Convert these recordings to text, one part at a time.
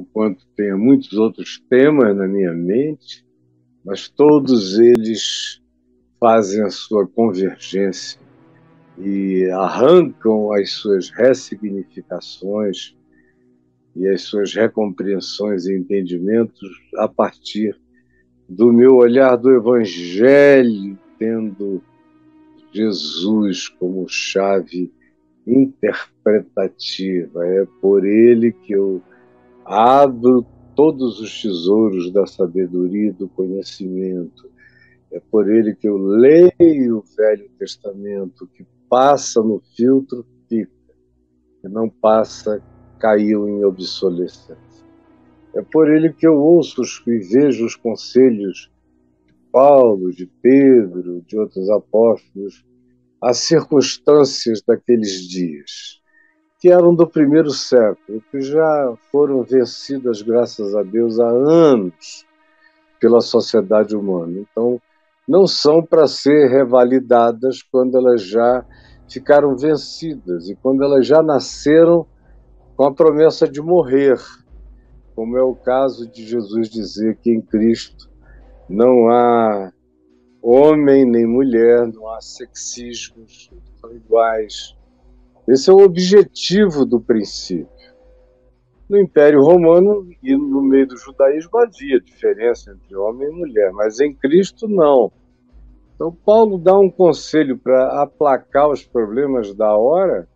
enquanto tenha muitos outros temas na minha mente, mas todos eles fazem a sua convergência e arrancam as suas ressignificações e as suas recompreensões e entendimentos a partir do meu olhar do Evangelho, tendo Jesus como chave interpretativa. É por ele que eu abro todos os tesouros da sabedoria e do conhecimento. É por ele que eu leio o Velho Testamento, que passa no filtro, fica, que não passa, caiu em obsolescência. É por ele que eu ouço e vejo os conselhos de Paulo, de Pedro, de outros apóstolos, as circunstâncias daqueles dias, que eram do primeiro século, que já foram vencidas, graças a Deus, há anos pela sociedade humana. Então, não são para ser revalidadas quando elas já ficaram vencidas e quando elas já nasceram com a promessa de morrer, como é o caso de Jesus dizer que em Cristo não há homem nem mulher, não há sexismos, são iguais. Esse é o objetivo do princípio. No Império Romano e no meio do judaísmo havia diferença entre homem e mulher, mas em Cristo não. Então Paulo dá um conselho para aplacar os problemas da hora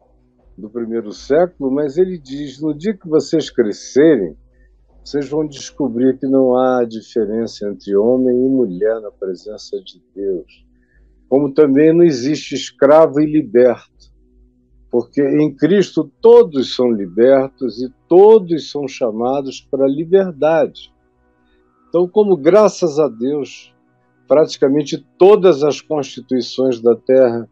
do primeiro século, mas ele diz: no dia que vocês crescerem, vocês vão descobrir que não há diferença entre homem e mulher na presença de Deus. Como também não existe escravo e liberto, porque em Cristo todos são libertos e todos são chamados para a liberdade. Então, como graças a Deus, praticamente todas as constituições da Terra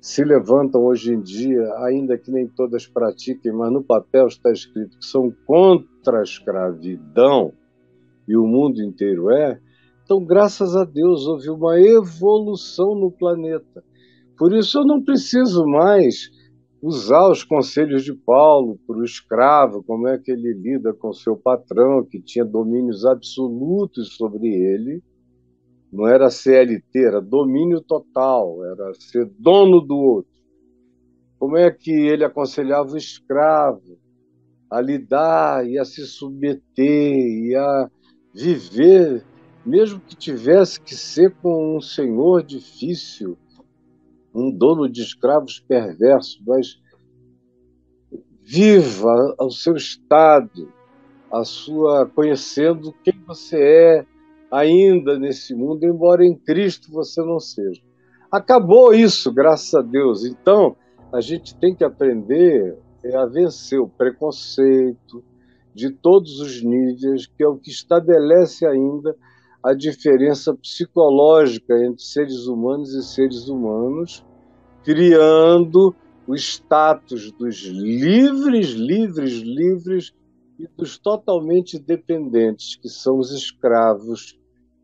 se levantam hoje em dia, ainda que nem todas pratiquem, mas no papel está escrito que são contra a escravidão, e o mundo inteiro é. Então, graças a Deus, houve uma evolução no planeta. Por isso, eu não preciso mais usar os conselhos de Paulo para o escravo, como é que ele lida com seu patrão, que tinha domínios absolutos sobre ele. Não era CLT, era domínio total, era ser dono do outro. Como é que ele aconselhava o escravo a lidar e a se submeter e a viver, mesmo que tivesse que ser com um senhor difícil, um dono de escravos perverso, mas viva o seu estado, a sua conhecendo quem você é ainda nesse mundo, embora em Cristo você não seja. Acabou isso, graças a Deus. Então, a gente tem que aprender a vencer o preconceito de todos os níveis, que é o que estabelece ainda a diferença psicológica entre seres humanos e seres humanos, criando o status dos livres e dos totalmente dependentes, que são os escravos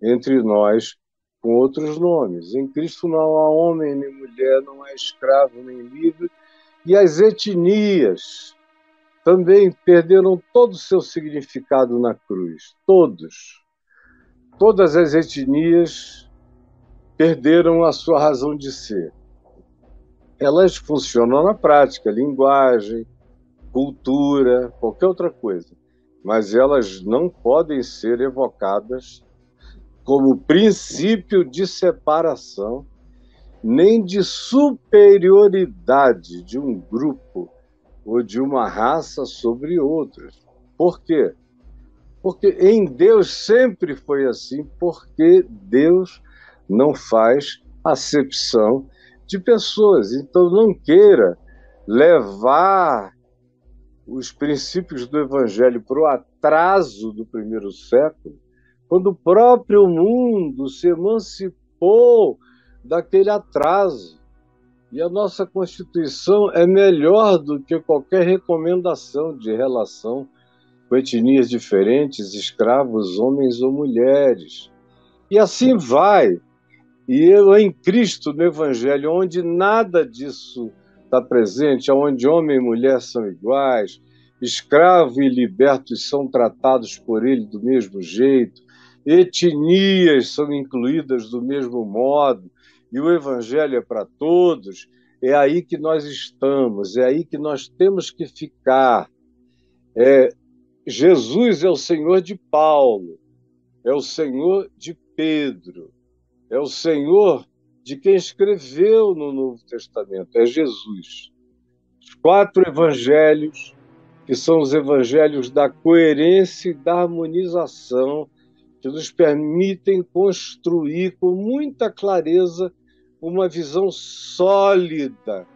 entre nós, com outros nomes. Em Cristo não há homem nem mulher, não há escravo nem livre, e as etnias também perderam todo o seu significado na cruz. Todas as etnias perderam a sua razão de ser. Elas funcionam na prática, linguagem, cultura, qualquer outra coisa, mas elas não podem ser evocadas como princípio de separação, nem de superioridade de um grupo ou de uma raça sobre outras. Por quê? Porque em Deus sempre foi assim, porque Deus não faz acepção de pessoas. Então não queira levar os princípios do Evangelho para o atraso do primeiro século, quando o próprio mundo se emancipou daquele atraso. E a nossa Constituição é melhor do que qualquer recomendação de relação com etnias diferentes, escravos, homens ou mulheres. E assim vai. E eu, em Cristo, no Evangelho, onde nada disso está presente, onde homem e mulher são iguais, escravo e libertos são tratados por ele do mesmo jeito, etnias são incluídas do mesmo modo, e o evangelho é para todos. É aí que nós estamos, é aí que nós temos que ficar. Jesus é o Senhor de Paulo, é o Senhor de Pedro, é o Senhor de quem escreveu no Novo Testamento, é Jesus. Os 4 evangelhos, que são os evangelhos da coerência e da harmonização, que nos permitem construir com muita clareza uma visão sólida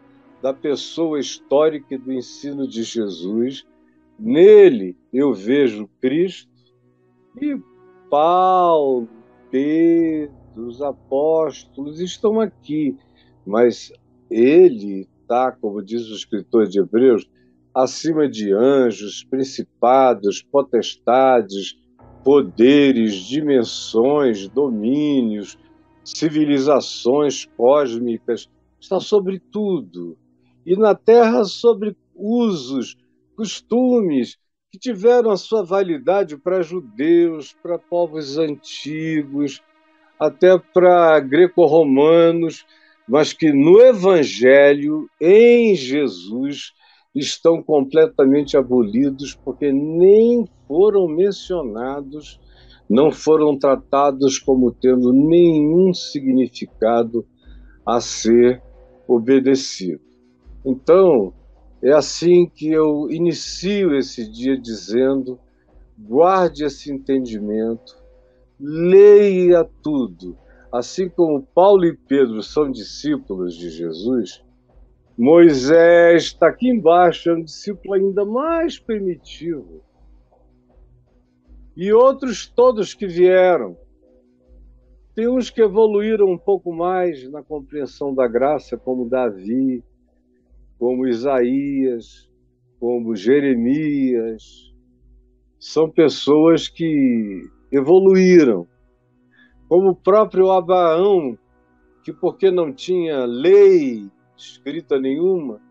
da pessoa histórica e do ensino de Jesus. Nele eu vejo Cristo e Paulo, Pedro, os apóstolos estão aqui, mas ele está, como diz o escritor de Hebreus, acima de anjos, principados, potestades, poderes, dimensões, domínios, civilizações cósmicas, está sobre tudo. E na Terra, sobre usos, costumes que tiveram a sua validade para judeus, para povos antigos, até para greco-romanos, mas que no Evangelho, em Jesus, estão completamente abolidos, porque nem foram mencionados, não foram tratados como tendo nenhum significado a ser obedecido. Então, é assim que eu inicio esse dia dizendo: guarde esse entendimento, leia tudo. Assim como Paulo e Pedro são discípulos de Jesus, Moisés está aqui embaixo, é um discípulo ainda mais primitivo. E outros todos que vieram. Tem uns que evoluíram um pouco mais na compreensão da graça, como Davi, como Isaías, como Jeremias. São pessoas que evoluíram. Como o próprio Abraão, que porque não tinha lei escrita nenhuma,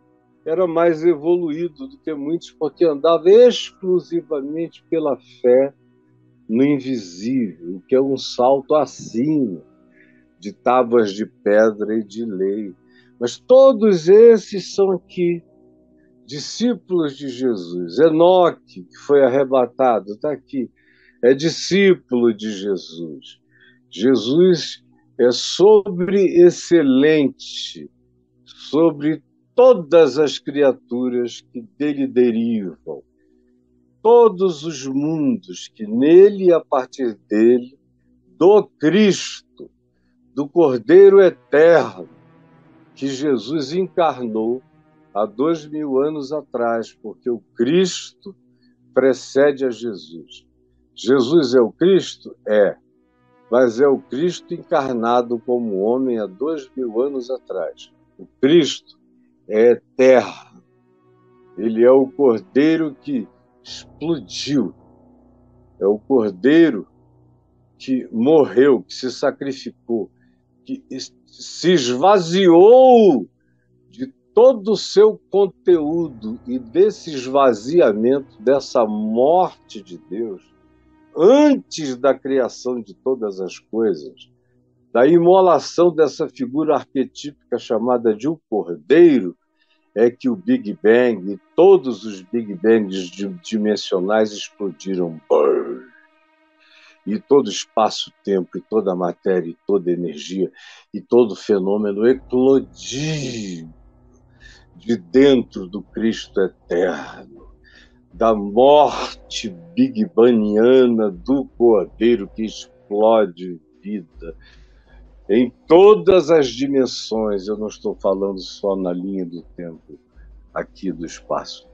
era mais evoluído do que muitos, porque andava exclusivamente pela fé no invisível, o que é um salto acima de tábuas de pedra e de lei. Mas todos esses são aqui discípulos de Jesus. Enoque, que foi arrebatado, está aqui, é discípulo de Jesus. Jesus é sobreexcelente sobre todas as criaturas que dele derivam, todos os mundos que nele e a partir dele, do Cristo, do Cordeiro Eterno, que Jesus encarnou há 2000 anos atrás, porque o Cristo precede a Jesus. Jesus é o Cristo? É, mas é o Cristo encarnado como homem há 2000 anos atrás. O Cristo é eterno. Ele é o Cordeiro que explodiu. É o Cordeiro que morreu, que se sacrificou, que se esvaziou de todo o seu conteúdo, e desse esvaziamento, dessa morte de Deus, antes da criação de todas as coisas, da imolação dessa figura arquetípica chamada de o Cordeiro, é que o Big Bang e todos os Big Bangs dimensionais explodiram. E todo o espaço-tempo, e toda a matéria, e toda a energia, e todo o fenômeno eclodiu de dentro do Cristo eterno, da morte big bangiana do Cordeiro que explode vida em todas as dimensões. Eu não estou falando só na linha do tempo, aqui do espaço.